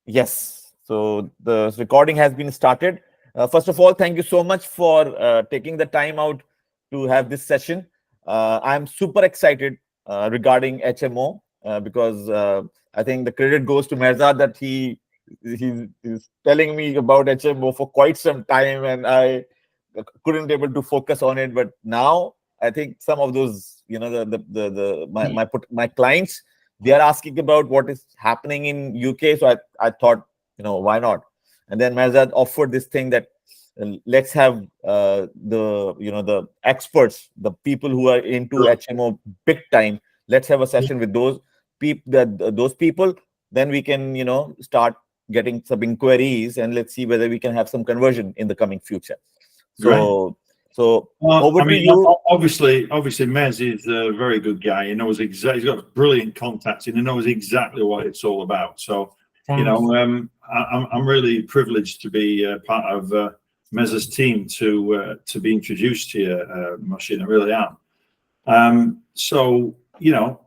Yes. So the recording has been started. First of all, thank you so much for taking the time out to have this session. I'm super excited regarding HMO because I think the credit goes to Mirza that he's telling me about HMO for quite some time, and I couldn't able to focus on it. But now I think some of those, the my clients, they are asking about what is happening in UK. So I thought, why not? And then Mazad offered this thing that let's have the experts, the people who are into HMO big time. Let's have a session with those people. Then we can start getting some inquiries, and let's see whether we can have some conversion in the coming future. Great. So Well, over I mean, to you. obviously, Mez is a very good guy. He knows exactly. He's got brilliant contacts, and he knows exactly what it's all about. So, I'm really privileged to be part of Mez's team to be introduced to you, Machine. I really am. So,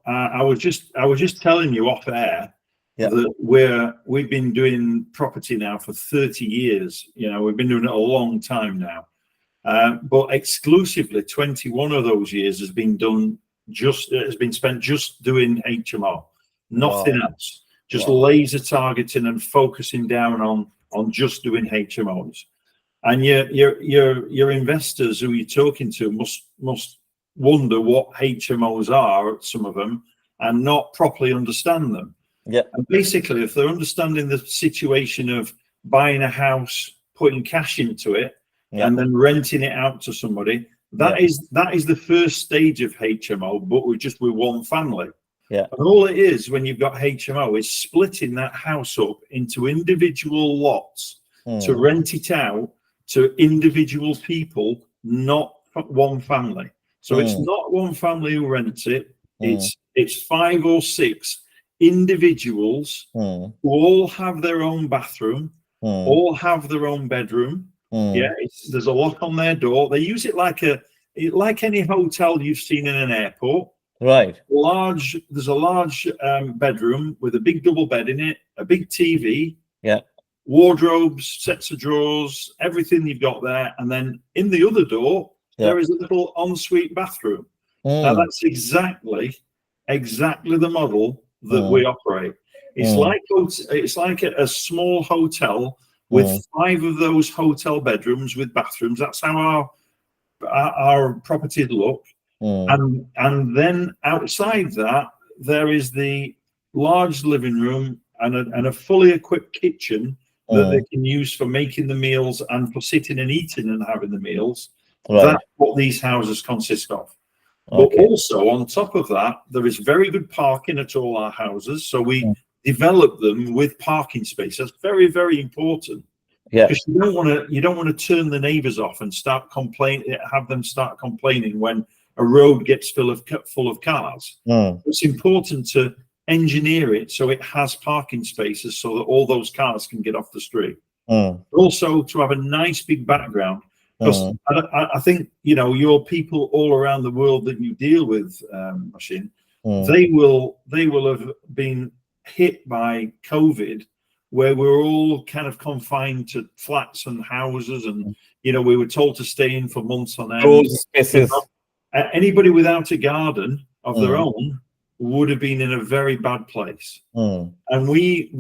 I was just telling you off air. Yeah. That we've been doing property now for 30 years. We've been doing it a long time now. But exclusively 21 of those years has been spent just doing HMO, nothing else, just laser targeting and focusing down on just doing HMOs. And your investors who you're talking to must wonder what HMOs are, some of them, and not properly understand them. Yeah. And basically, if they're understanding the situation of buying a house, putting cash into it, and then renting it out to somebody, that is the first stage of HMO, but with one family. Yeah. And all it is when you've got HMO is splitting that house up into individual lots to rent it out to individual people, not one family. So it's not one family who rents it. It's 5 or 6 individuals who all have their own bathroom, all have their own bedroom. Yeah, there's a lock on their door. They use it like any hotel you've seen in an airport. Right. There's a large bedroom with a big double bed in it, a big TV. Yeah. Wardrobes, sets of drawers, everything you've got there, and then in the other door there is a little ensuite bathroom. Now that's exactly the model that we operate. It's like a small hotel with 5 of those hotel bedrooms with bathrooms. That's how our properties look. And then outside that, there is the large living room and a fully equipped kitchen that they can use for making the meals and for sitting and eating and having the meals. Right. That's what these houses consist of. But also on top of that, there is very good parking at all our houses. So we develop them with parking space. That's very, very important. Yeah. Because you don't want to turn the neighbours off and have them start complaining when a road gets full of cars. It's important to engineer it so it has parking spaces so that all those cars can get off the street. Also to have a nice big background. Because I think your people all around the world that you deal with, Machine, they will have been hit by COVID, where we're all kind of confined to flats and houses, and we were told to stay in for months on end. Anybody without a garden of their own would have been in a very bad place. And we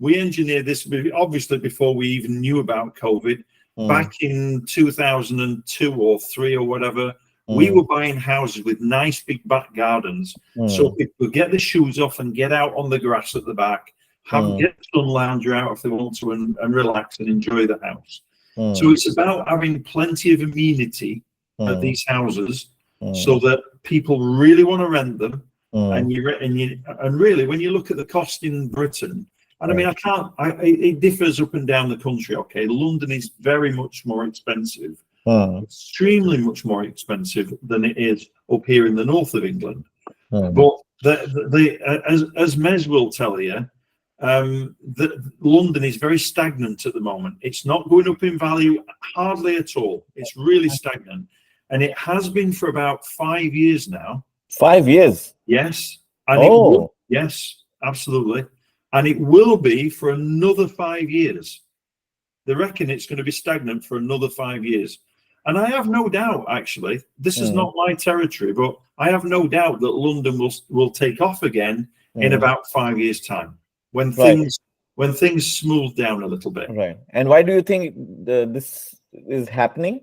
engineered this obviously before we even knew about COVID. Back in 2002 or 3 or whatever, we were buying houses with nice big back gardens, so people could get the shoes off and get out on the grass at the back, get the sun lounger out if they want to, and relax and enjoy the house. So it's about having plenty of amenity at these houses, so that people really want to rent them. And really, when you look at the cost in Britain. And I mean, it differs up and down the country. Okay, London is very much more expensive, extremely much more expensive than it is up here in the north of England. But as Mez will tell you, London is very stagnant at the moment. It's not going up in value hardly at all. It's really stagnant, and it has been for about 5 years now. 5 years? Yes. And yes, absolutely. and it will be for another 5 years. They reckon it's going to be stagnant for another 5 years. And I have no doubt, actually, this is not my territory, but I have no doubt that London will take off again in about 5 years' time when things smooth down a little bit. Right. And why do you think this is happening?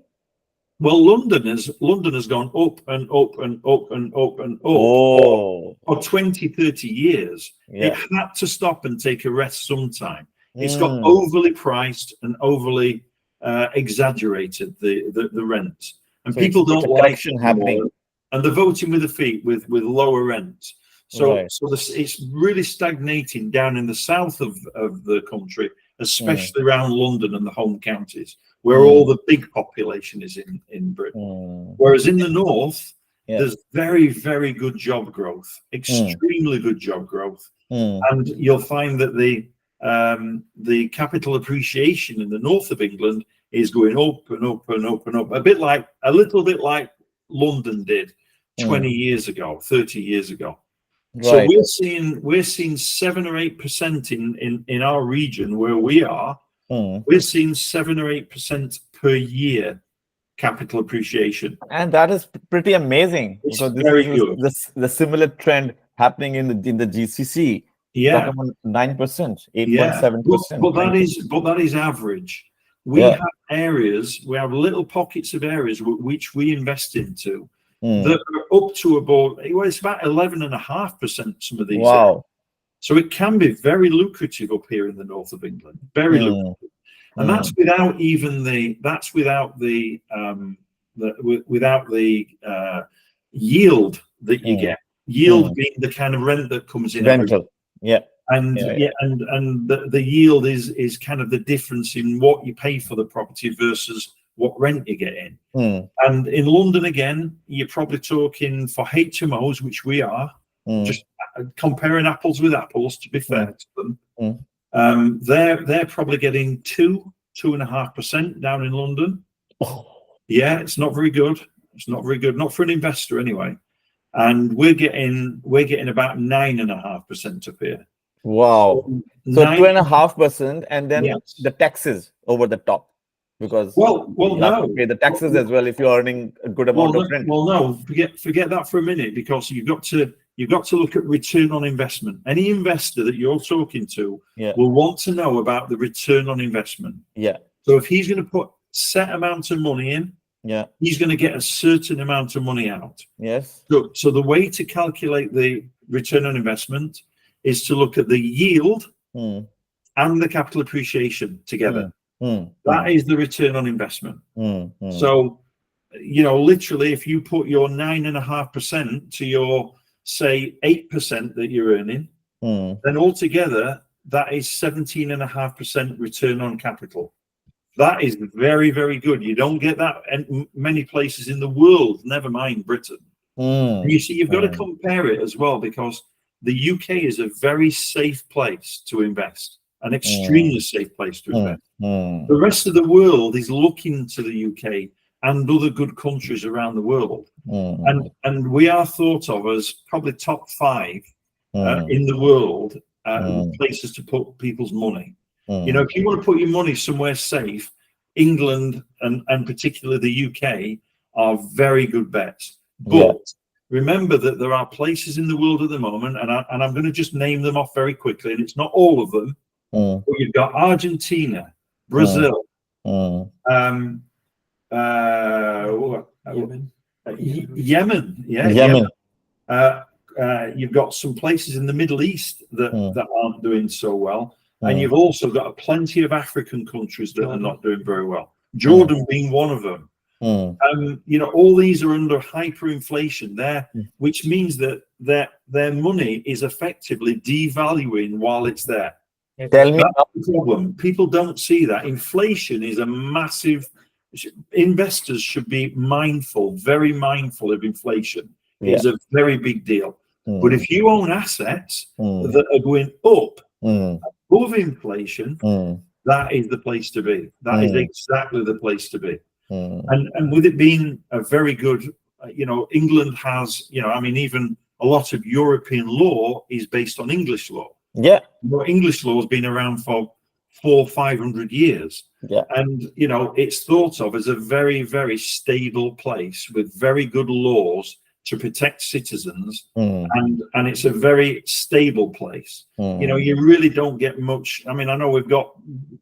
Well, London has gone up and up and up and up and up for 20, 30 years. Yeah. It had to stop and take a rest sometime. It's got overly priced and overly exaggerated the rent, and So people don't like correction happening, and they're voting with their feet with lower rent. So it's really stagnating down in the south of the country, especially around London and the home counties, where all the big population is in Britain. Whereas in the north, there's very, very good job growth, extremely good job growth, and you'll find that the capital appreciation in the north of England is going up and up and up and up, a little bit like London did 20 years ago, 30 years ago. Right. So we're seeing 7 or 8% in our region where we are. We're seeing 7 or 8% per year capital appreciation, and that is pretty amazing. It's so this very is good. The similar trend happening in the GCC. Yeah, 9%, 8.7%. But that is average. We have areas, we have little pockets of areas which we invest into that are up to about, well, it's about 11.5%. Some of these. Areas. So it can be very lucrative up here in the north of England, very lucrative, and that's without even without the yield that you get. Yield being the kind of rent that comes in. Rental. And the yield is kind of the difference in what you pay for the property versus what rent you get in. And in London, again, you're probably talking for HMOs, which we are, just comparing apples with apples, to be fair to them. They're probably getting 2.5% down in London. Yeah, it's not very good. It's not very good, not for an investor anyway. And we're getting about 9.5% up here. Wow. So 2.5%, and then the taxes over the top, because you have to pay the taxes as well if you're earning a good amount of rent. Well, no, forget that for a minute, because you've got to look at return on investment. Any investor that you're talking to will want to know about the return on investment. Yeah. So if he's going to put set amount of money in, he's going to get a certain amount of money out. Yes. So the way to calculate the return on investment is to look at the yield and the capital appreciation together. That is the return on investment. So, literally, if you put your 9.5% to your, say, 8% that you're earning, then altogether, that is 17.5% return on capital. That is very, very good. You don't get that in many places in the world, never mind Britain. And you see, you've got to compare it as well, because the UK is a very safe place to invest, an extremely safe place to invest. The rest of the world is looking to the UK and other good countries around the world. And we are thought of as probably top 5 in the world places to put people's money. If you want to put your money somewhere safe, England and particularly the UK are very good bets. But remember that there are places in the world at the moment, and I'm going to just name them off very quickly, and it's not all of them, but you've got Argentina, Brazil, Yemen. Yemen. You've got some places in the Middle East that aren't doing so well. And you've also got plenty of African countries that are not doing very well. Jordan being one of them. All these are under hyperinflation there, which means that their money is effectively devaluing while it's there. Tell me. That's the problem. People don't see that. Inflation is a massive. Investors should be very mindful of inflation. It's a very big deal. But if you own assets that are going up above inflation, that is the place to be. That is exactly the place to be. And with it being a very good, England has, even a lot of European law is based on English law. Yeah. English law has been around for 400-500 years. Yeah. And, it's thought of as a very, very stable place with very good laws to protect citizens. And it's a very stable place. You really don't get much. I mean, I know we've got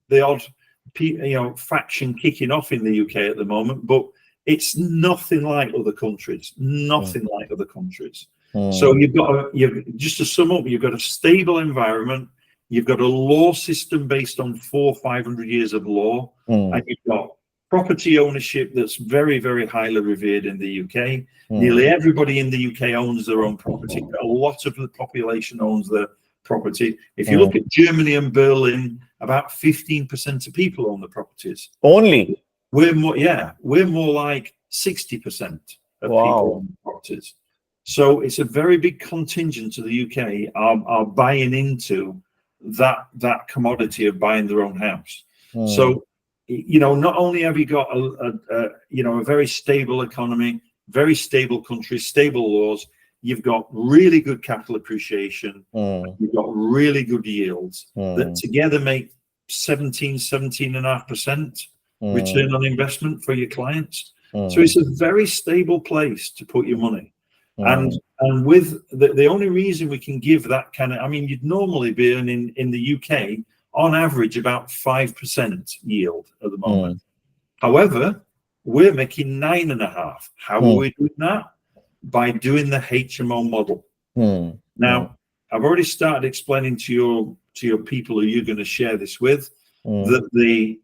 the odd, faction kicking off in the UK at the moment, but it's nothing like other countries. Nothing like other countries. So just to sum up, you've got a stable environment. You've got a law system based on 400-500 years of law, and you've got property ownership that's very, very highly revered in the UK. Nearly everybody in the UK owns their own property. A lot of the population owns their property. If you look at Germany and Berlin, about 15% of people own the properties. Only? We're more like 60% of people own properties. So it's a very big contingent of the UK are buying into that commodity of buying their own house. So, not only have you got a very stable economy, very stable country, stable laws, you've got really good capital appreciation, you've got really good yields that together make 17.5% return on investment for your clients. So it's a very stable place to put your money. And with the only reason we can give that kind of, I mean, you'd normally be earning in the UK on average about 5% yield at the moment. However, we're making 9.5%. How are we doing that? By doing the HMO model. Now, I've already started explaining to your people who you're going to share this with that the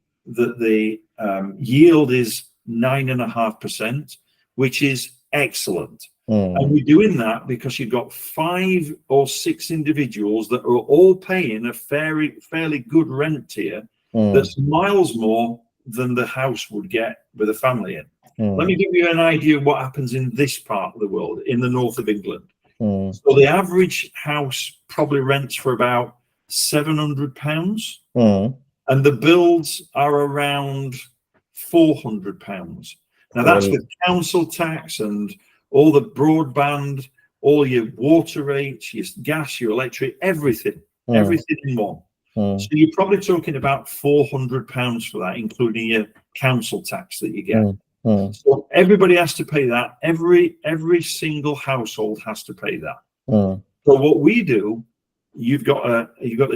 yield is 9.5%, which is excellent. And we're doing that because you've got 5 or 6 individuals that are all paying a fairly good rent here that's miles more than the house would get with a family in. Let me give you an idea of what happens in this part of the world, in the north of England. So the average house probably rents for about £700, and the builds are around £400. Now that's with council tax and all the broadband, all your water rates, your gas, your electric, everything in one. So you're probably talking about £400 for that, including your council tax that you get. So everybody has to pay that. Every single household has to pay that. So what we do, you've got a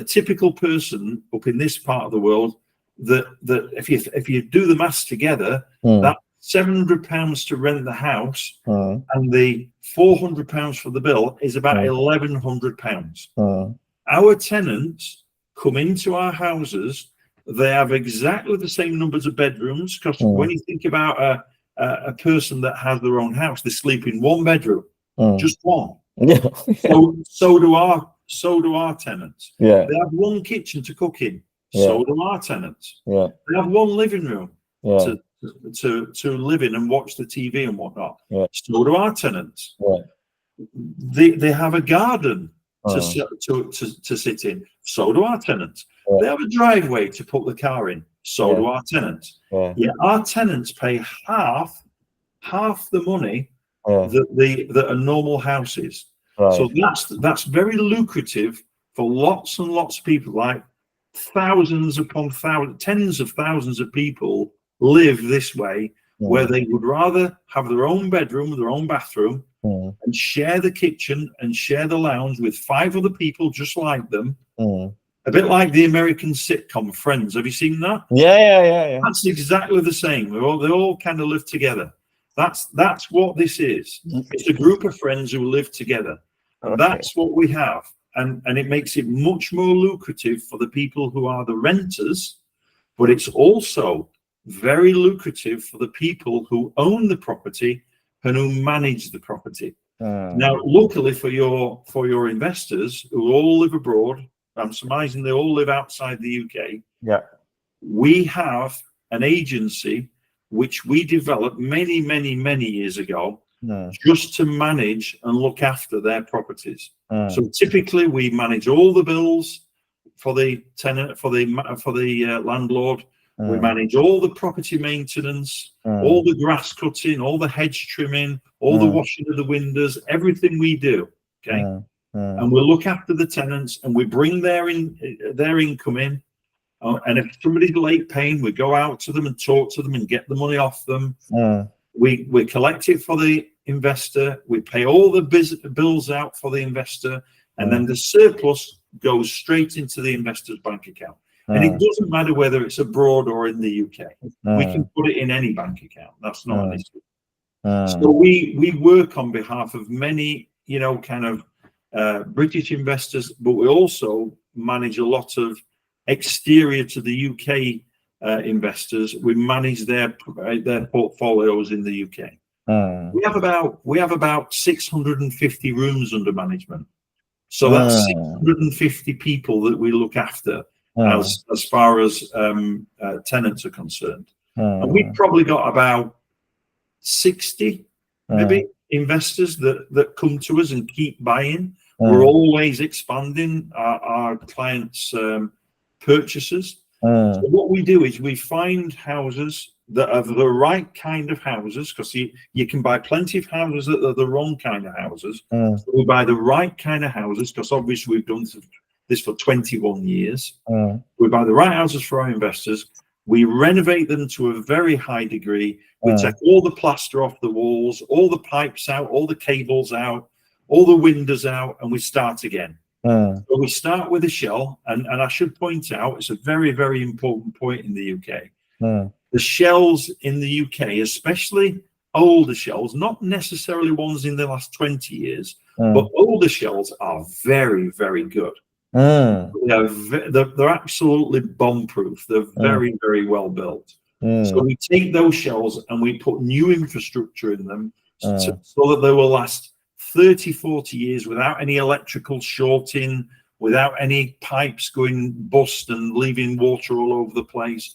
typical person up in this part of the world that if you do the maths together, that £700 to rent the house and the £400 for the bill is about £1,100. Our tenants come into our houses. They have exactly the same numbers of bedrooms, because when you think about a person that has their own house, they sleep in one bedroom, just one. So do our tenants. They have one kitchen to cook in. So do our tenants. They have one living room to live in and watch the TV and whatnot. So do our tenants. They have a garden to sit in. So do our tenants. They have a driveway to put the car in. So do our tenants. Our tenants pay half the money that a normal house is. So that's very lucrative for lots and lots of people. Like thousands upon thousands, tens of thousands of people live this way, where they would rather have their own bedroom, their own bathroom, and share the kitchen and share the lounge with 5 other people just like them. A bit like the American sitcom Friends. Have you seen that? Yeah. That's exactly the same. They all kind of live together. That's what this is. It's a group of friends who live together. And that's what we have. And it makes it much more lucrative for the people who are the renters, but it's also very lucrative for the people who own the property and who manage the property. Now, luckily for your investors who all live abroad, I'm surmising they all live outside the UK. We have an agency which we developed many years ago, just to manage and look after their properties. So typically we manage all the bills for the tenant, for the landlord. We manage all the property maintenance, all the grass cutting, all the hedge trimming, all the washing of the windows, everything we do. Okay. and we look after the tenants, and we bring their income in. And if somebody's late paying, we go out to them and talk to them and get the money off them. We collect it for the investor. We pay all the bills out for the investor, and then the surplus goes straight into the investor's bank account. And it doesn't matter whether it's abroad or in the UK. We can put it in any bank account. That's not an issue. So we work on behalf of many, kind of British investors, but we also manage a lot of exterior to the UK investors. We manage their portfolios in the UK. We have about 650 rooms under management. So that's 650 people that we look after as far as tenants are concerned. And we've probably got about 60 maybe investors that come to us and keep buying. We're always expanding our clients' purchases. So what we do is we find houses that are the right kind of houses, because you can buy plenty of houses that are the wrong kind of houses. So we buy the right kind of houses, because obviously we've done this for 21 years. We buy the right houses for our investors. We renovate them to a very high degree. We take all the plaster off the walls, all the pipes out, all the cables out, all the windows out, and we start again. So we start with a shell, and I should point out, it's a very, very important point in the UK. The shells in the UK, especially older shells, not necessarily ones in the last 20 years, but older shells are very, very good. They're absolutely bomb-proof. They're very, very well built. So we take those shells and we put new infrastructure in them so that they will last 30, 40 years without any electrical shorting, without any pipes going bust and leaving water all over the place.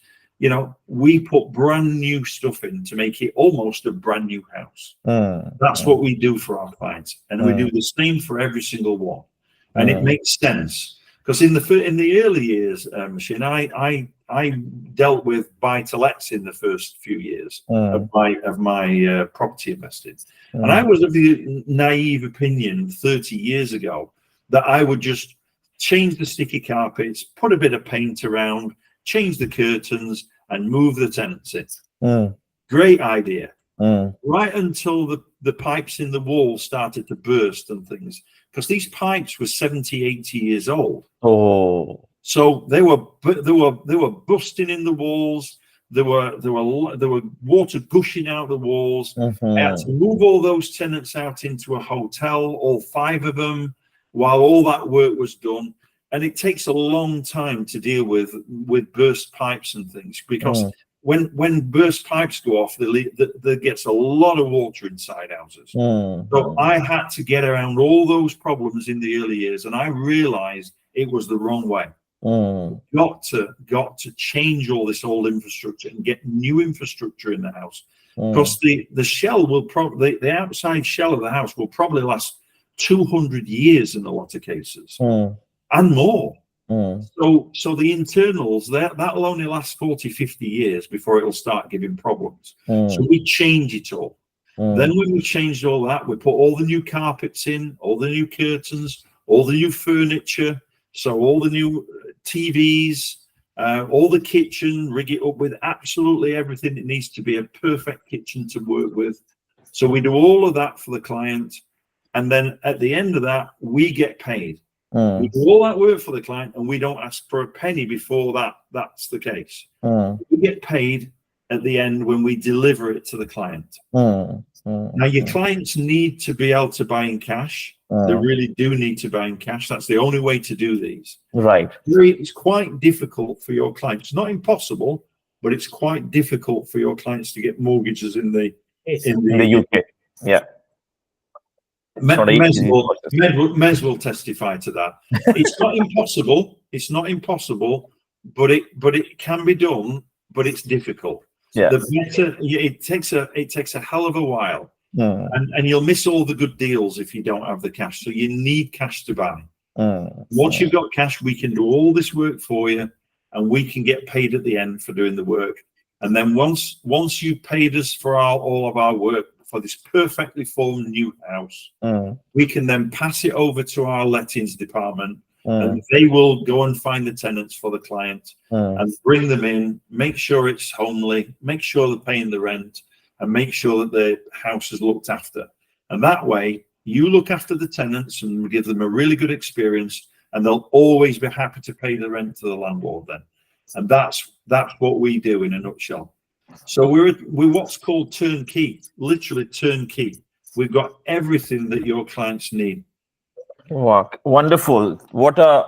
We put brand new stuff in to make it almost a brand new house. That's what we do for our clients, and we do the same for every single one. And it makes sense, because in the early years, Shane, I dealt with buy-to-lets in the first few years of my property investing, and I was of the naive opinion 30 years ago that I would just change the sticky carpets, put a bit of paint around, change the curtains, and move the tenants in. Great idea. Right until the pipes in the wall started to burst and things, because these pipes were 70, 80 years old. So they were busting in the walls. There were water gushing out the walls. I had to move all those tenants out into a hotel, all 5 of them, while all that work was done. And it takes a long time to deal with burst pipes and things, because when burst pipes go off, there gets a lot of water inside houses. So I had to get around all those problems in the early years, and I realized it was the wrong way. Got to change all this old infrastructure and get new infrastructure in the house, because the shell will probably, the outside shell of the house will probably last 200 years in a lot of cases, and more. So the internals, that'll only last 40, 50 years before it'll start giving problems. So we change it all. Then when we changed all that, we put all the new carpets in, all the new curtains, all the new furniture, so all the new TVs, all the kitchen, rig it up with absolutely everything. It needs to be a perfect kitchen to work with. So we do all of that for the client, and then at the end of that, we get paid. We do all that work for the client, and we don't ask for a penny before that's the case. We get paid at the end when we deliver it to the client. Now, your clients need to be able to buy in cash. They really do need to buy in cash. That's the only way to do these. Right. It's quite difficult for your clients. Not impossible, but it's quite difficult for your clients to get mortgages in the UK. Yeah. Mez will testify to that. It's not impossible. It's not impossible, but it can be done. But it's difficult. Yeah. It takes a hell of a while, and you'll miss all the good deals if you don't have the cash. So you need cash to buy. Once you've got cash, we can do all this work for you, and we can get paid at the end for doing the work. And then once you paid us for all of our work for this perfectly formed new house. We can then pass it over to our lettings department, and they will go and find the tenants for the client and bring them in, make sure it's homely, make sure they're paying the rent, and make sure that the house is looked after. And that way, you look after the tenants and give them a really good experience, and they'll always be happy to pay the rent to the landlord then. And that's what we do in a nutshell. So we're what's called turnkey, literally turnkey. We've got everything that your clients need. Wow, wonderful. What a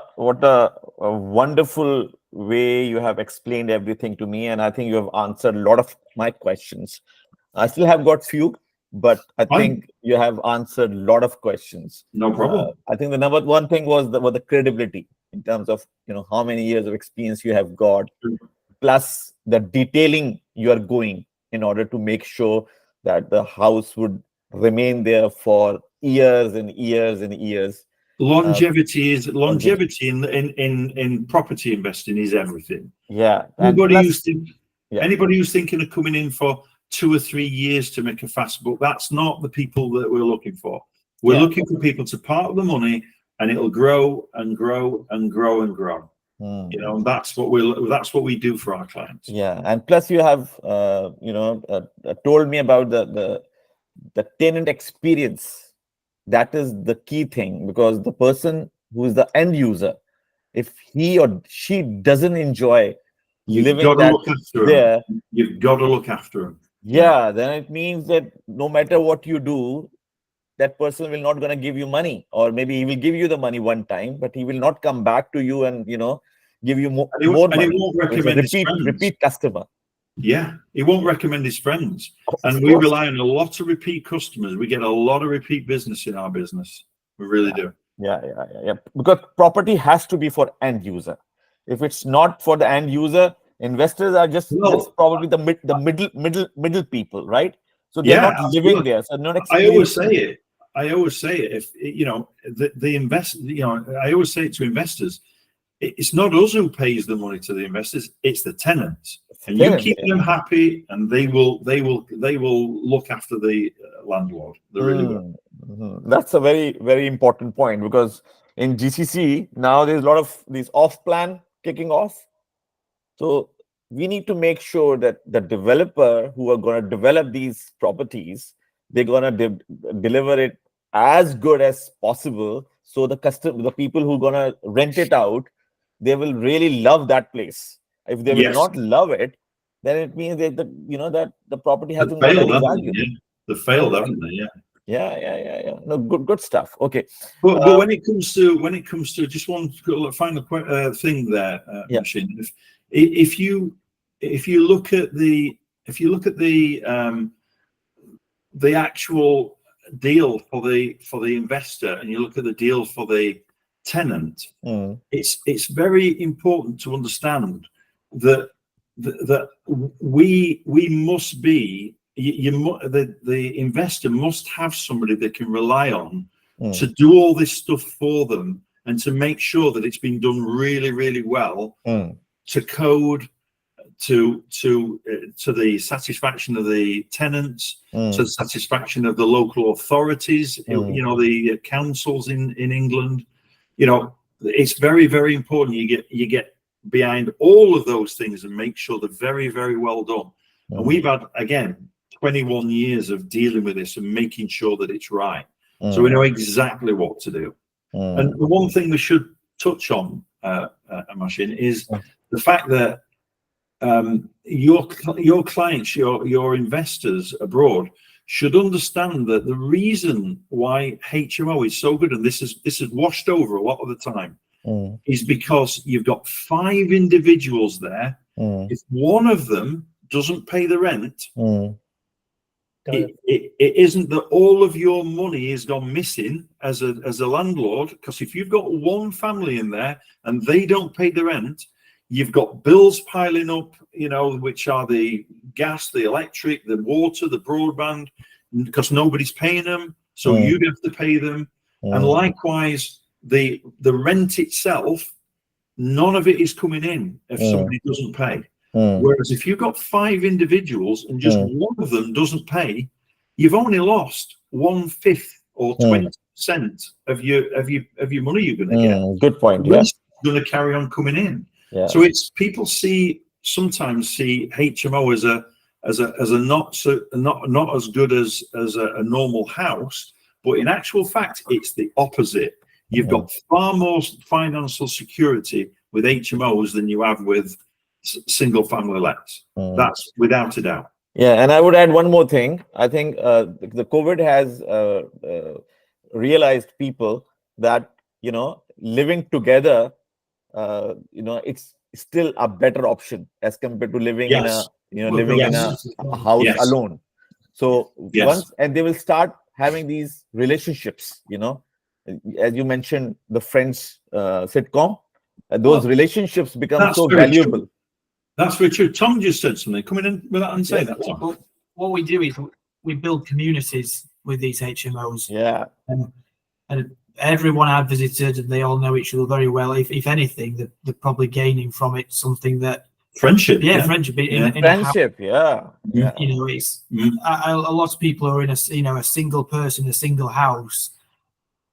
wonderful way you have explained everything to me. And I think you have answered a lot of my questions. I still have got few, but I think you have answered a lot of questions. No problem. I think the number one thing was the credibility in terms of, how many years of experience you have got, plus the detailing you are going in order to make sure that the house would remain there for years and years and years. Longevity in property investing is everything. Yeah. Anybody who's thinking of coming in for 2 or 3 years to make a fast buck, that's not the people that we're looking for. We're looking for people to part the money, and it'll grow and grow and grow and grow. And that's what we do for our clients. Yeah, and plus you have told me about the tenant experience. That is the key thing, because the person who is the end user, if he or she doesn't enjoy living there, you've got to look after them. Yeah, then it means that no matter what you do, that person will not going to give you money, or maybe he will give you the money one time, but he will not come back to you and give you more money. He won't recommend repeat customer. Yeah, he won't recommend his friends. And we rely on a lot of repeat customers. We get a lot of repeat business in our business. We really do. Yeah. Because property has to be for end user. If it's not for the end user, investors are just probably the middle people, right? So they're not living there. So not I always say it. If the investor, I always say it to investors. It's not us who pays the money to the investors; it's the tenants. And you keep them happy, and they will look after the landlord. They really will. That's a very, very important point, because in GCC now there's a lot of these off-plan kicking off. So we need to make sure that the developer who are going to develop these properties, they're going to deliver it as good as possible. So the people who are going to rent it out, they will really love that place. If they will not love it, then it means that the property hasn't got any value. They failed, haven't they? Yeah. No, good stuff. Okay. But when it comes to just one final thing there, Machine. If you look at the actual deal for the investor, and you look at the deal for the tenant, it's very important to understand that we must be, the investor must have somebody they can rely on to do all this stuff for them, and to make sure that it's been done really, really well, to code, to the satisfaction of the tenants, to the satisfaction of the local authorities, the councils in England. It's very, very important you get behind all of those things and make sure they're very, very well done. And we've had, again, 21 years of dealing with this and making sure that it's right. So we know exactly what to do. And the one thing we should touch on, Machine, is the fact that your clients, your investors abroad, should understand that the reason why HMO is so good, and this is washed over a lot of the time, is because you've got 5 individuals there. If one of them doesn't pay the rent, it isn't that all of your money has gone missing as a landlord, because if you've got one family in there and they don't pay the rent, you've got bills piling up, which are the gas, the electric, the water, the broadband, because nobody's paying them. So you have to pay them. And likewise, the rent itself, none of it is coming in if somebody doesn't pay. Whereas if you've got 5 individuals and just one of them doesn't pay, you've only lost 1/5 or 20% of your money you're going to get. Good point. The rest is going to carry on coming in. Yeah. So it's people sometimes see HMO as a not as good as a normal house, but in actual fact, it's the opposite. You've got far more financial security with HMOs than you have with single family lets. That's without a doubt. Yeah, and I would add one more thing. I think the COVID has realized people that, living together, it's still a better option as compared to living in a house alone. So once, and they will start having these relationships, as you mentioned, the Friends sitcom, those relationships become so valuable. True. That's very true. Tom just said something. Come in with that and say that, Tom. Well, what we do is we build communities with these HMOs. Yeah. And everyone I've visited, and they all know each other very well. If anything, they're probably gaining from it something that friendship. Friendship. Friendship. Yeah. It's a lot of people who are in a single person, a single house.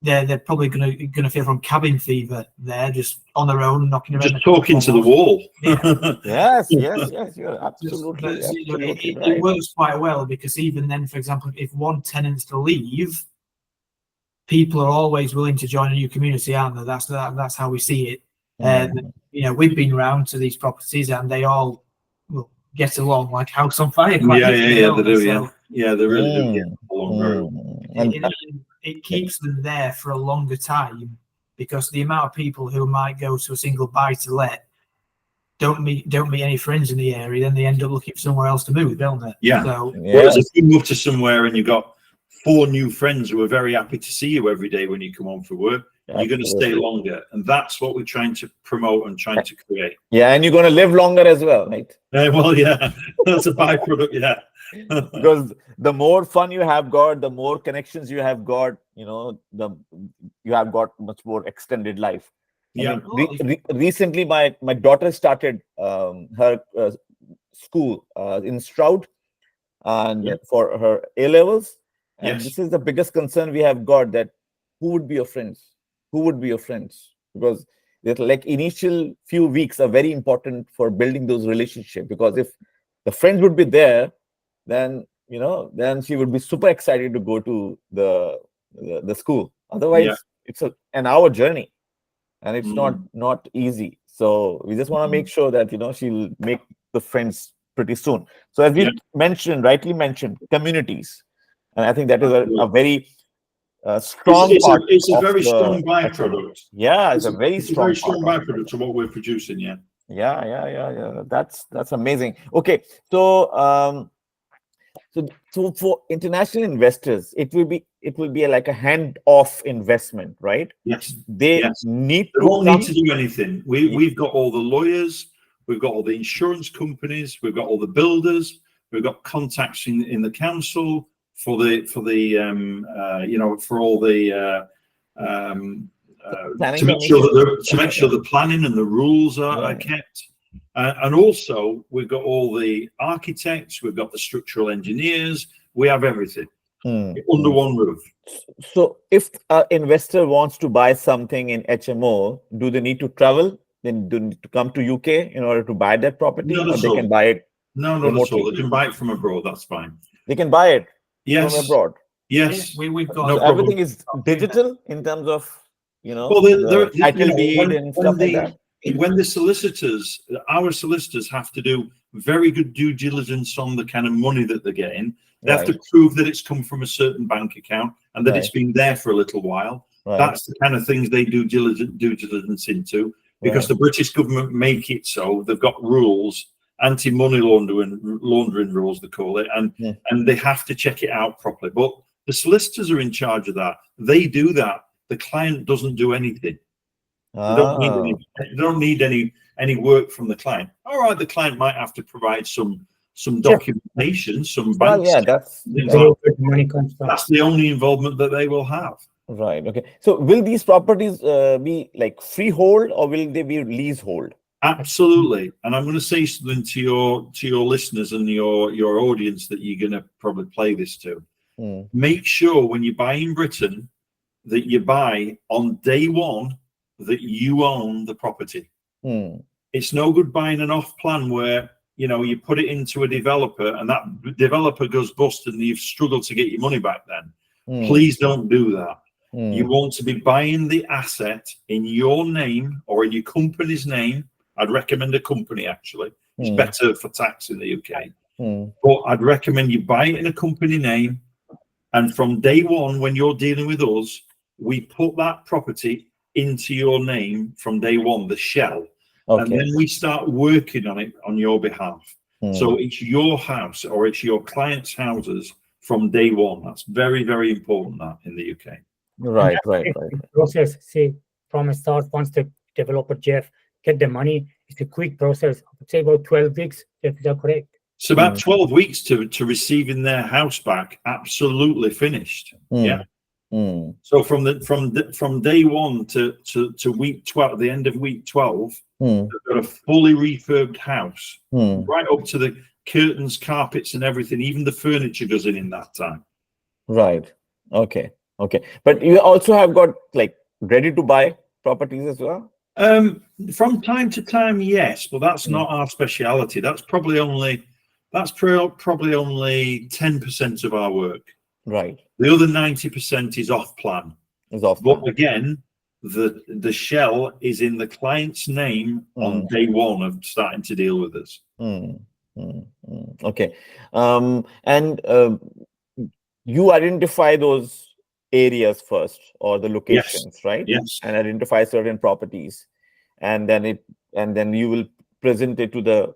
They're probably gonna feel from cabin fever. They're just on their own, knocking around, just talking to the wall. Yes, you're absolutely. It works quite well, because even then, for example, if one tenant's to leave, people are always willing to join a new community, aren't they? That's how we see it. And we've been around to these properties, and they all get along like house on fire. They do. They really do get along very well. It keeps them there for a longer time, because the amount of people who might go to a single buy-to-let don't meet any friends in the area, then they end up looking for somewhere else to move, don't they? Yeah. So, whereas if you move to somewhere and you've got 4 new friends who are very happy to see you every day when you come home for work, you're going to stay longer, and that's what we're trying to promote and trying to create. Yeah, and you're going to live longer as well, right? That's a byproduct. Yeah. Because the more fun you have got, the more connections you have got, you have got much more extended life. Recently my daughter started her school in Stroud, and for her A levels, and this is the biggest concern we have got, that who would be your friends, because like initial few weeks are very important for building those relationships, because if the friends would be there, then she would be super excited to go to the school. Otherwise, it's an hour journey, and it's not easy. So we just want to make sure that she'll make the friends pretty soon. So as you rightly mentioned, communities, and I think that is a very strong part. It's a very strong byproduct. Yeah, it's a very strong byproduct of what we're producing. Yeah. That's amazing. Okay, so so for international investors, it will be like a hand-off investment, right? Yes. They don't need to do anything. We've got all the lawyers, we've got all the insurance companies, we've got all the builders, we've got contacts in the council for all the to make sure the planning and the rules are kept. And also, we've got all the architects, we've got the structural engineers, we have everything under one roof. So if an investor wants to buy something in HMO, do they need to travel? Then do they need to come to UK in order to buy that property? Or they can buy it? No, not at all. They can buy it from abroad, that's fine. They can buy it from abroad? Yes. We've got so everything is digital in terms of, title deed and stuff like that? When our solicitors have to do very good due diligence on the kind of money that they're getting, they have to prove that it's come from a certain bank account and that it's been there for a little while. That's the kind of things they do due diligence into, because the British government make it so. They've got rules, anti-money laundering rules, they call it, and they have to check it out properly. But the solicitors are in charge of that. They do that. The client doesn't do anything. They don't need any work from the client. All right, the client might have to provide some documentation, some bank. That's the only involvement that they will have. Right. Okay. So will these properties be like freehold, or will they be leasehold? Absolutely. And I'm going to say something to your listeners and your audience that you're going to probably play this to. make sure when you buy in Britain that you buy on day one that you own the property. It's no good buying an off plan where, you know, you put it into a developer and that developer goes bust and you've struggled to get your money back then. Please don't do that. You want to be buying the asset in your name or in your company's name. I'd recommend a company, actually. It's better for tax in the UK. But I'd recommend you buy it in a company name. And from day one, when you're dealing with us, we put that property into your name from day one, the shell. And then we start working on it on your behalf. So it's your house or it's your client's houses from day one. That's very, very important that in the UK. Right. Process, say, from a start, once the developer, Jeff, get the money, it's a quick process. I would say about 12 weeks. Jeff, is that correct? It's about 12 weeks to receiving their house back. Absolutely finished. Yeah. So from day one to week 12, the end of week 12, they've got a fully refurbed house, right up to the curtains, carpets, and everything. Even the furniture goes in that time. Right. Okay. But you also have got like ready to buy properties as well. From time to time, yes, but that's not our speciality. That's probably only 10% of our work. Right. The other 90% is off plan. But again, the shell is in the client's name on day one of starting to deal with us. Okay. And you identify those areas first, or the locations, right? Yes. And identify certain properties, and then you will present it to the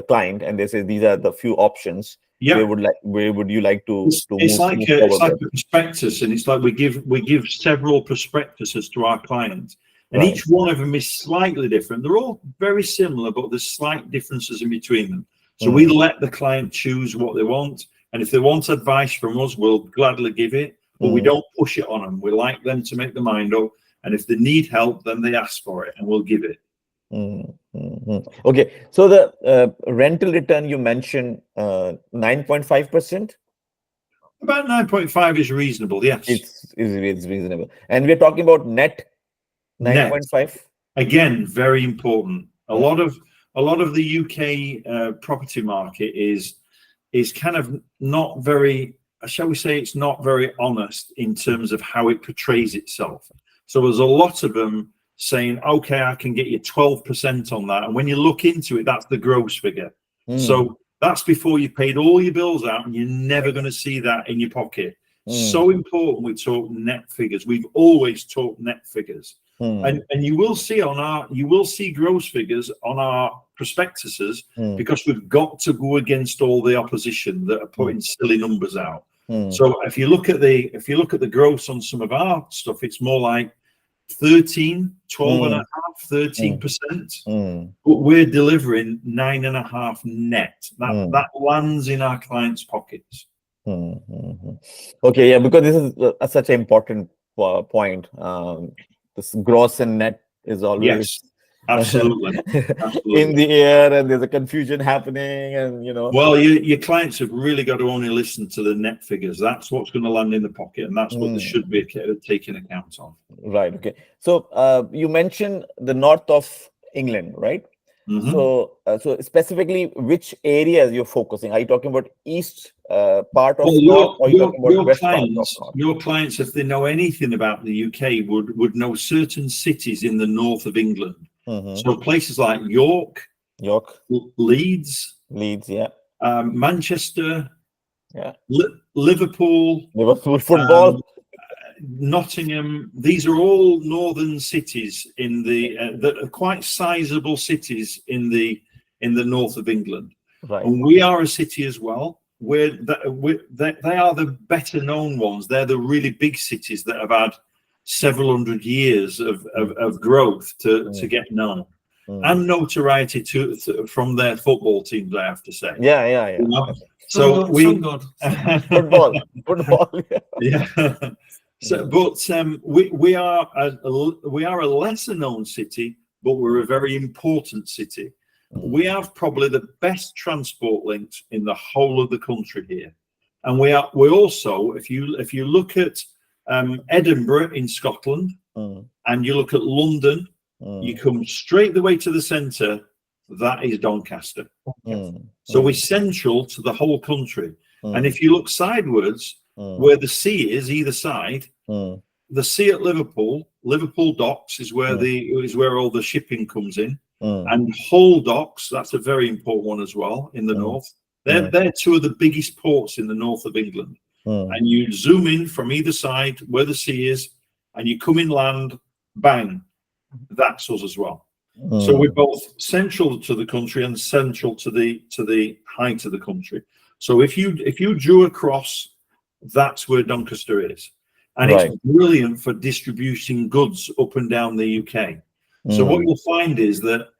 client, and they say these are the few options. Yeah. Where would you like to it's move like forward? a prospectus, and it's like we give several prospectuses to our clients, and Right. each one of them is slightly different. They're all very similar, but there's slight differences in between them. So we let the client choose what they want, and if they want advice from us, we'll gladly give it, but we don't push it on them. We like them to make their mind up, and if they need help, then they ask for it, and we'll give it. Okay, so the rental return you mentioned, 9.5%. About 9.5 is reasonable. Yes, It's reasonable, and we're talking about net 9.5. Again, very important. A lot of the UK property market is kind of not very, shall we say, it's not very honest in terms of how it portrays itself. So there's a lot of them saying, okay, I can get you 12% on that. And when you look into it, that's the gross figure. So that's before you paid all your bills out, and you're never going to see that in your pocket. So important we talk net figures. We've always talked net figures. And you will see gross figures on our prospectuses because we've got to go against all the opposition that are putting silly numbers out. So if you look at the gross on some of our stuff, it's more like 13%. But we're delivering 9.5 net. That lands in our clients' pockets. Okay, yeah, because this is such an important point. This gross and net is always absolutely in the air, and there's a confusion happening, and well, your clients have really got to only listen to the net figures. That's what's going to land in the pocket, and that's what they should be taking account of. Right. Okay. So you mentioned the north of England, right? So specifically, which areas you're focusing? Are you talking about east part of north, or are you talking about west part of north? Your clients, if they know anything about the UK, would know certain cities in the north of England. So places like York, Leeds, yeah, Manchester, yeah, Liverpool football, Nottingham. These are all northern cities in the that are quite sizable cities in the north of England. Right. And we are a city as well. They are the better known ones. They're the really big cities that have had several hundred years of growth to get known and notoriety from their football teams, I have to say. Yeah. So football. Yeah. So, but we are a lesser known city, but we're a very important city. We have probably the best transport links in the whole of the country here. And we also, if you look at Edinburgh in Scotland, and you look at London, you come straight the way to the centre. That is Doncaster. So we're central to the whole country. And if you look sidewards, where the sea is either side, the sea at Liverpool docks is where all the shipping comes in, and Hull docks, that's a very important one as well in the north. They're two of the biggest ports in the north of England. And you zoom in from either side where the sea is, and you come inland, bang, that's us as well. So we're both central to the country and central to the height of the country. So if you drew across, that's where Doncaster is, and it's brilliant for distributing goods up and down the UK. So what you'll find is that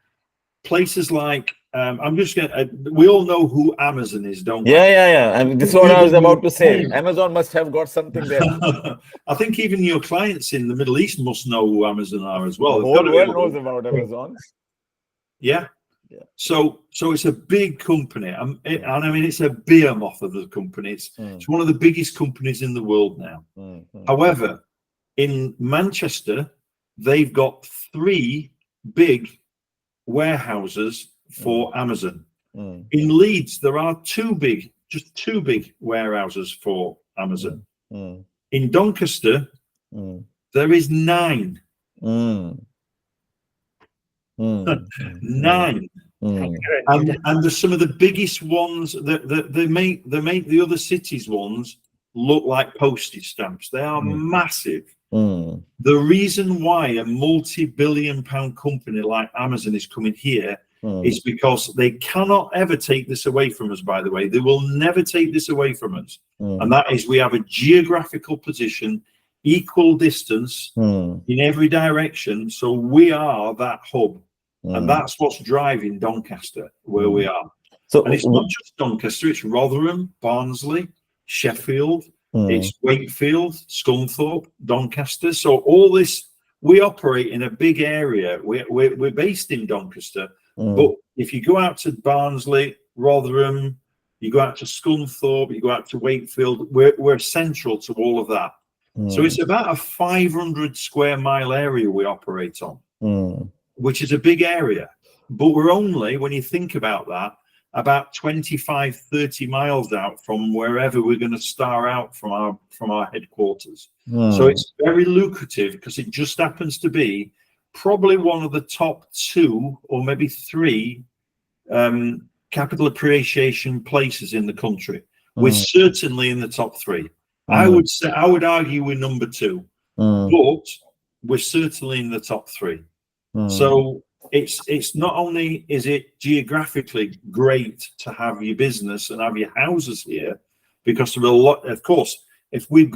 places like we all know who Amazon is, don't we? Yeah. And this is what I was about to say. Amazon must have got something there. I think even your clients in the Middle East must know who Amazon are as well. The whole world knows about Amazon. Yeah. So it's a big company, and I mean it's a behemoth of the company. It's one of the biggest companies in the world now. However, in Manchester, they've got 3 big warehouses for Amazon. In Leeds, there are just two big warehouses for Amazon. In Doncaster, there is 9. 9. And there's some of the biggest ones that they make the other cities ones look like postage stamps. They are massive. The reason why a multi-billion-pound company like Amazon is coming here is because they cannot ever take this away from us, by the way. They will never take this away from us. And that is, we have a geographical position, equal distance in every direction. So we are that hub. And that's what's driving Doncaster, where we are. And it's not just Doncaster, it's Rotherham, Barnsley, Sheffield, it's Wakefield, Scunthorpe, Doncaster. So all this, we operate in a big area. We're based in Doncaster, but if you go out to Barnsley, Rotherham, you go out to Scunthorpe, you go out to Wakefield, we're central to all of that. So it's about a 500 square mile area we operate on, which is a big area. But we're only, when you think about that, about 25, 30 miles out from wherever we're going to star out from our headquarters. So it's very lucrative because it just happens to be probably one of the top 2 or maybe 3 capital appreciation places in the country. We're certainly in the top 3. I would argue we're number 2, but we're certainly in the top 3. So it's not only is it geographically great to have your business and have your houses here, because there are a lot, of course, if we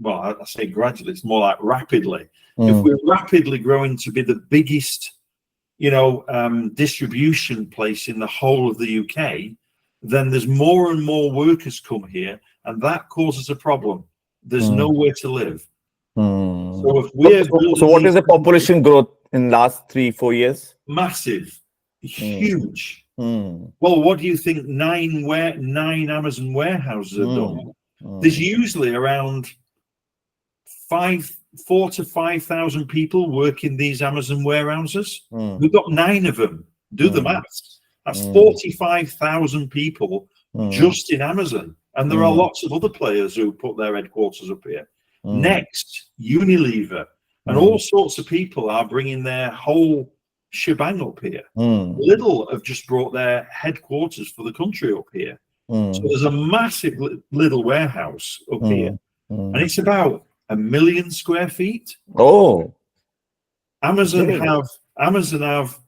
well, I say gradually, it's more like rapidly. If we're rapidly growing to be the biggest, distribution place in the whole of the UK, then there's more and more workers come here, and that causes a problem. There's nowhere to live. So if we're so what is the population growth in last 3-4 years? Massive, huge. Well, what do you think 9 Amazon warehouses have done? There's usually around 4,000 to 5,000 people work in these Amazon warehouses. We've got 9 of them. Do the maths. That's 45,000 people just in Amazon. And there are lots of other players who put their headquarters up here. Next, Unilever, and all sorts of people are bringing their whole shebang up here. Lidl have just brought their headquarters for the country up here. So there's a massive Lidl warehouse up here, and it's about 1 million square feet. Amazon have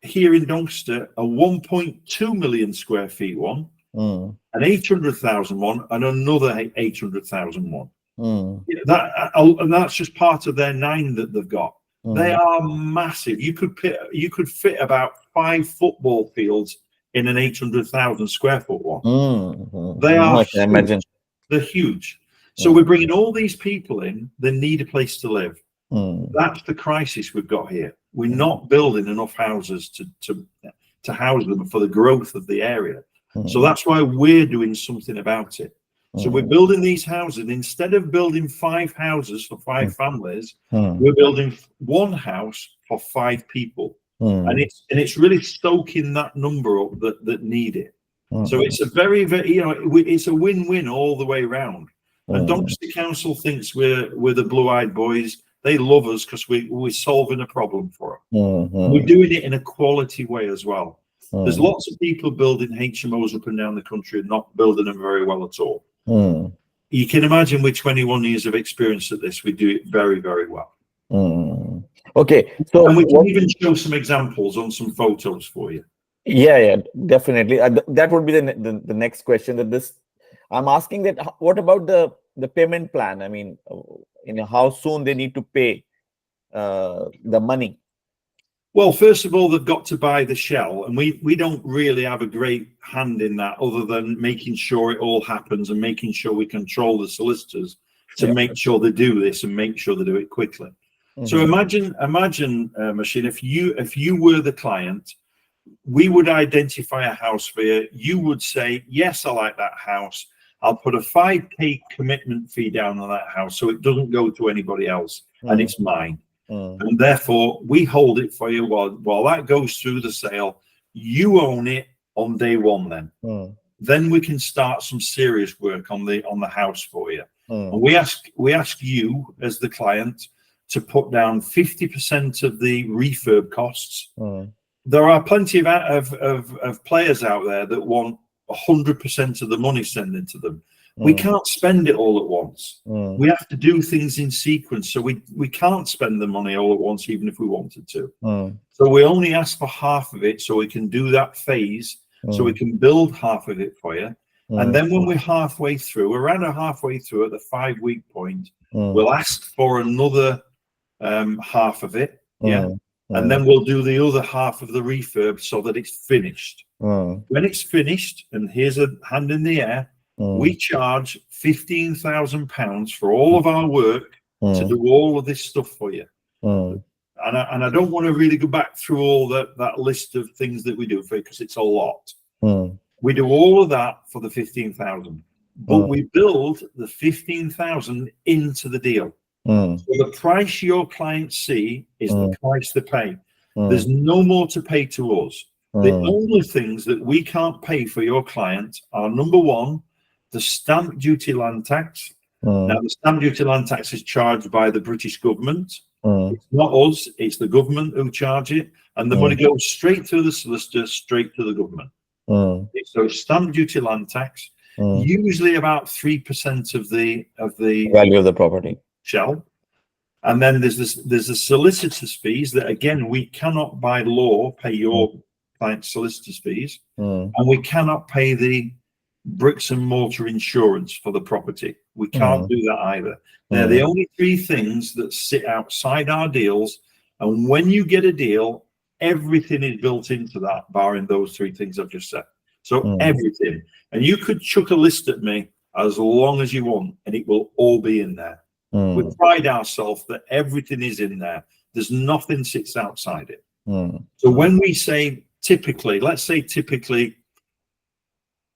here in Doncaster a 1.2 million square feet one, an 800,000 one, and another 800,000 one. And that's just part of their 9 that they've got. They are massive. You could fit about 5 football fields in an 800,000 square foot one. They are. I can imagine. They're huge. So we're bringing all these people in. They need a place to live. That's the crisis we've got here. We're not building enough houses to house them for the growth of the area. So that's why we're doing something about it. So we're building these houses, and instead of building 5 houses for 5 families, we're building 1 house for 5 people. And it's really stoking that number up that need it. So it's a very, very, it's a win-win all the way around. And Doncaster Council thinks we're the blue-eyed boys. They love us because we're solving a problem for them. We're doing it in a quality way as well. There's lots of people building HMOs up and down the country and not building them very well at all. You can imagine with 21 years of experience at this, we do it very, very well. Okay, so and we can even show some examples on some photos for you. Yeah, definitely. That would be the next question. I'm asking that. What about the payment plan? I mean, how soon they need to pay the money? Well, first of all, they've got to buy the shell, and we don't really have a great hand in that, other than making sure it all happens and making sure we control the solicitors to make sure they do this and make sure they do it quickly. So imagine, Machine, if you were the client, we would identify a house for you. You would say, yes, I like that house. I'll put a 5K commitment fee down on that house so it doesn't go to anybody else, and it's mine. And therefore, we hold it for you while that goes through the sale. You own it on day 1 then. Then we can start some serious work on the house for you. And we ask you as the client to put down 50% of the refurb costs. There are plenty of players out there that want 100% of the money sent into them. We can't spend it all at once. We have to do things in sequence. So we can't spend the money all at once, even if we wanted to. So we only ask for half of it so we can do that phase, so we can build half of it for you. And then when we're halfway through, around halfway through at the 5-week point, we'll ask for another half of it. And then we'll do the other half of the refurb so that it's finished. When it's finished, and here's a hand in the air, we charge £15,000 for all of our work to do all of this stuff for you. And I don't want to really go back through all that list of things that we do for you, because it's a lot. We do all of that for the 15,000, but we build the 15,000 into the deal. So the price your clients see is the price they pay. There's no more to pay to us. The only things that we can't pay for your client are, number 1, the stamp duty land tax. Now, the stamp duty land tax is charged by the British government. It's not us, it's the government who charge it, and the money goes straight through the solicitor, straight to the government. So stamp duty land tax, usually about 3% of the value of the property shell. And then there's the solicitor's fees that, again, we cannot by law pay your client's solicitor's fees, and we cannot pay the bricks and mortar insurance for the property. We can't do that either. They're the only 3 things that sit outside our deals, and when you get a deal, everything is built into that, barring those 3 things I've just said. So everything. And you could chuck a list at me as long as you want, and it will all be in there. We pride ourselves that everything is in there. There's nothing sits outside it. So when we say typically, let's say typically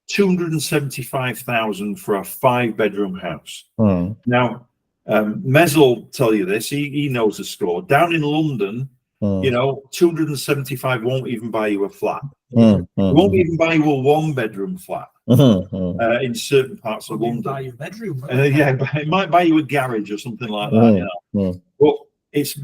275,000 for a 5-bedroom house. Now, Mez will tell you this. He knows the score. Down in London, 275 won't even buy you a flat. Won't even buy you a 1-bedroom flat in certain parts of London. Buy your bedroom. It might buy you a garage or something like that. But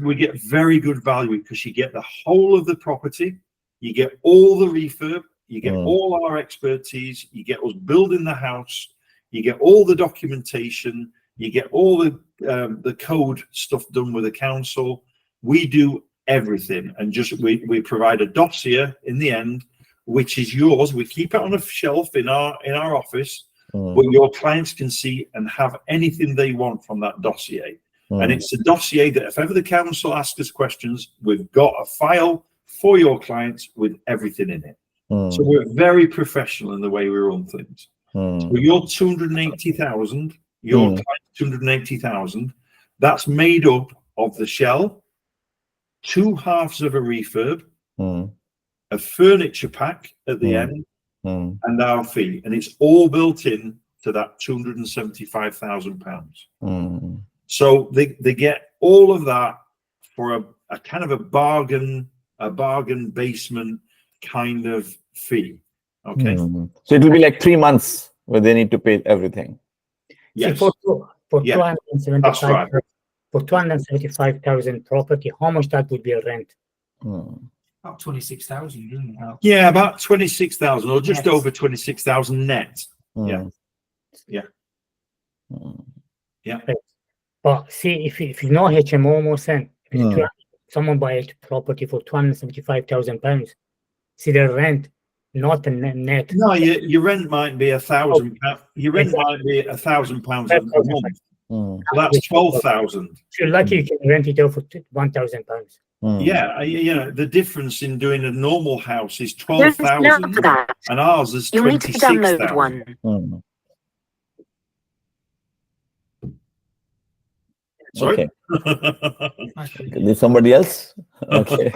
we get very good value because you get the whole of the property, you get all the refurb, you get all our expertise, you get us building the house, you get all the documentation, you get all the code stuff done with the council. We do everything, and we provide a dossier in the end, which is yours. We keep it on a shelf in our office, but your clients can see and have anything they want from that dossier. And it's a dossier that if ever the council asks us questions, we've got a file for your clients with everything in it. So we're very professional in the way we run things. So your 280,000, your client's 280,000, that's made up of the shell, 2 halves of a refurb, a furniture pack at the end, and our fee, and it's all built in to that £275,000. So they get all of that for a kind of a bargain basement kind of fee. Okay. So it will be like 3 months where they need to pay everything. Yes. See, for Yeah. That's right. for 275,000 property, how much that would be a rent? About 26,000, isn't it? Yeah, about 26,000 or just Net. over 26,000 net. Yeah. But see, if you know HMO most then, someone buy a property for £275,000, see the rent, not the net. No, your rent might be £1,000. Your rent might be £1,000 a month. So that's 12,000. If you're lucky, you can rent it out for £1,000. Yeah, you know, the difference in doing a normal house is 12,000 and ours is 26,000. Sorry? Okay. There's somebody else? Okay.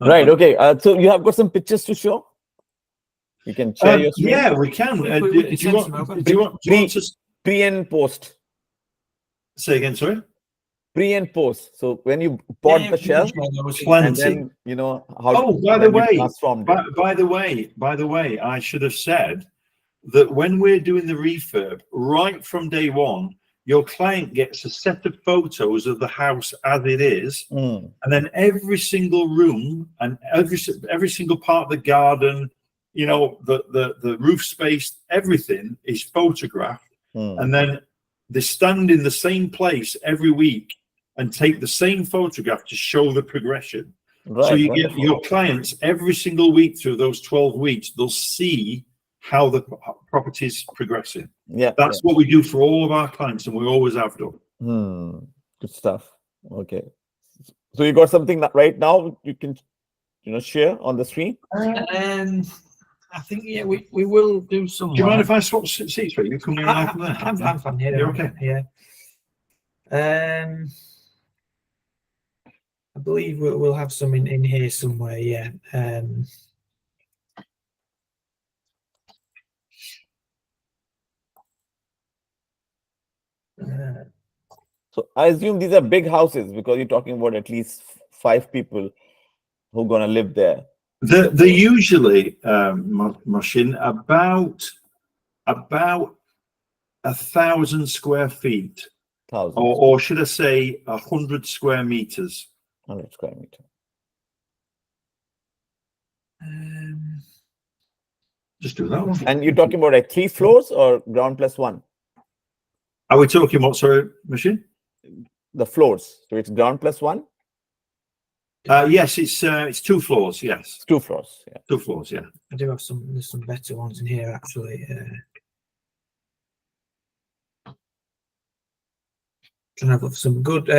Right, okay. So you have got some pictures to show? You can share your screen? Yeah, we can. Do you want to pre and post? Say again, sorry? Pre and post. So when you bought the shell, and then you know how. Oh, by the way, I should have said that when we're doing the refurb, right from day one, your client gets a set of photos of the house as it is, and then every single room and every single part of the garden, you know, the roof space, everything is photographed, and then they stand in the same place every week and take the same photograph to show the progression. Right, so you get your clients every single week through those 12 weeks, they'll see how the property is progressing. Yeah, that's what we do for all of our clients, and we always have done. Good stuff. Okay, so you got something that right now you can, you know, share on the screen. I think we will do some. Do you mind if I swap seats for you? Come I'm fine. You're okay. Yeah. I believe we'll have some in here somewhere. Yeah. So I assume these are big houses because you're talking about at least 5 people who are gonna live there. They're usually, Machine, about 1,000 square feet, or should I say 100 square meters. 100 square meter. Just do that one. And you're talking about like 3 floors or ground plus 1? Are we talking what, sorry, Machine? The floors. So it's ground plus 1? Yes, it's 2 floors. Yes, 2 floors. Yeah. 2 floors. Yeah. I do have there's some better ones in here actually. Trying to have some good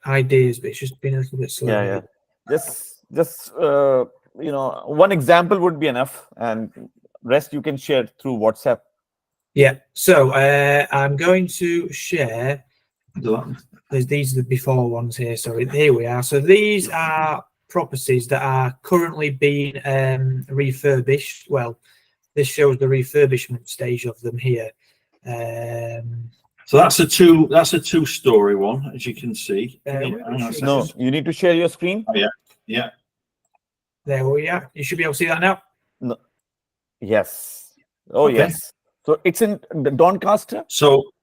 ideas, but it's just been a little bit slow. Yeah. Just you know, one example would be enough, and rest you can share through WhatsApp. Yeah. So I'm going to share. These are the before ones here. So here we are. So these are properties that are currently being refurbished. Well, this shows the refurbishment stage of them here. So that's a 2-story one, as you can see. No, you need to share your screen. Oh, yeah. There we are. You should be able to see that now. No. Yes. Oh, okay. Yes. So it's in Doncaster. So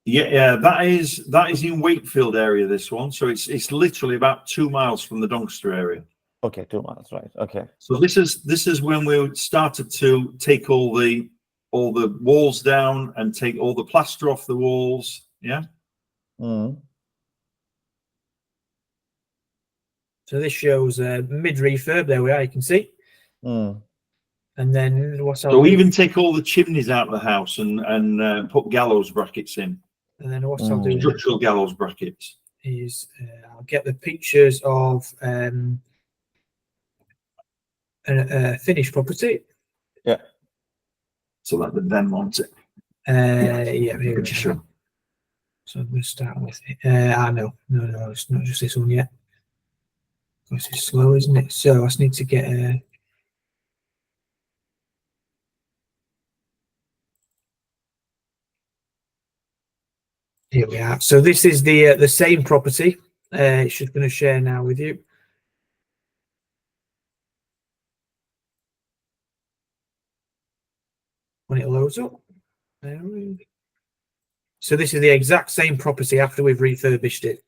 yeah, that is in Wakefield area. This one. So it's literally about 2 miles from the Doncaster area. Okay, 2 miles, right? Okay. So this is when we started to take all the walls down and take all the plaster off the walls. Yeah. So this shows mid refurb. There we are. You can see. And then what's so we even take all the chimneys out of the house and put gallows brackets in. And then what I'll do, structural gallows brackets, is I'll get the pictures of a finished property. Yeah. So that would then want it. Yeah. Here we go. So I'm going to start with it. No, it's not just this one yet. Because it's slow, isn't it? So I just need to get Here we are. So this is the same property. It's just going to share now with you. When it loads up. There we go. So this is the exact same property after we've refurbished it.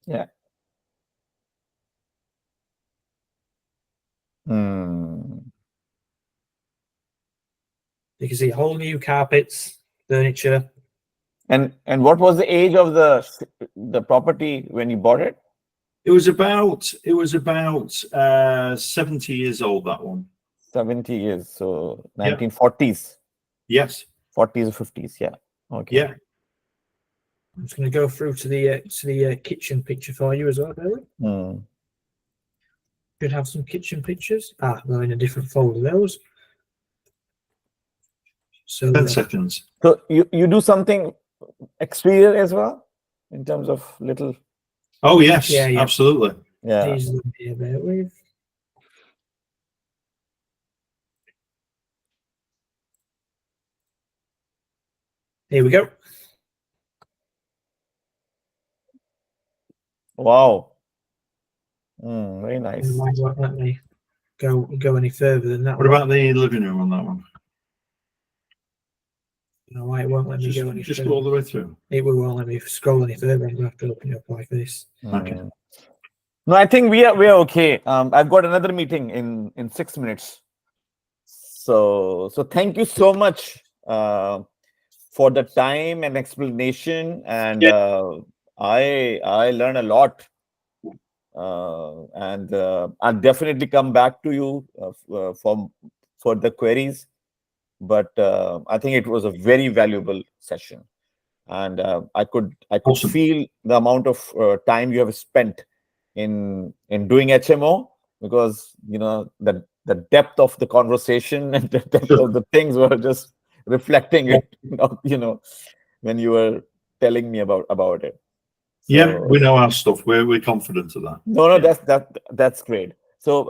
Yeah. Hmm. You can see whole new carpets, furniture. And what was the age of the property when you bought it? It was about 70 years old, that one. 70 years, so Yeah. 1940s, Yes. 40s or 50s. Yeah. Okay. Yeah. I'm just going to go through to the kitchen picture for you as well, Billy. Hmm. Should have some kitchen pictures. They're in a different folder. Those. So 10 seconds. So you do something exterior as well in terms of little. Oh, yes. Yeah, yeah. Absolutely. Yeah. these are here, bear with. Here we go. Wow. Very nice. And why won't let me go any further than that? What about the living room on that one? No, why it won't let me go any Just further? go all the way through. It won't let me scroll any further. I'm going to have to open it up like this. Okay. No, I think we are okay. I've got another meeting in 6 minutes. So thank you so much for the time and explanation. And I learned a lot. And I'll definitely come back to you for the queries. But I think it was a very valuable session, and I could Awesome. feel the amount of time you have spent in doing HMO, because the depth of the conversation and the depth of the things were just reflecting it. When you were telling me about it. So, Yeah, we know our stuff. We're confident of that. No, Yeah. that's great. So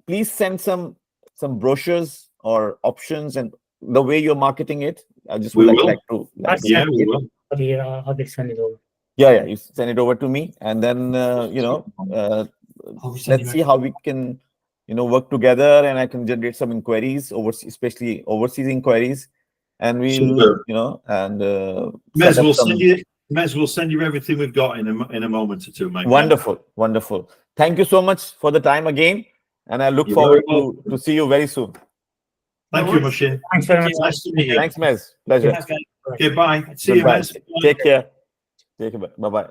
please send some brochures or options and the way you're marketing it. I just would We will. like to. Yeah, we will. I will send it over. Yeah, you send it over to me, and then let's see how we can work together, and I can generate some inquiries especially overseas inquiries, and we'll Super. and Mez set up will some. send you. Mez will send you everything we've got in a moment or two, mate. Wonderful. Thank you so much for the time again, and I look You're forward very welcome. to see you very soon. Thank you, Machine. Thanks very much. Nice to meet you. Thanks, Mez. Pleasure. Okay. Okay, bye. See you, Goodbye. Mez. Take care. Bye bye.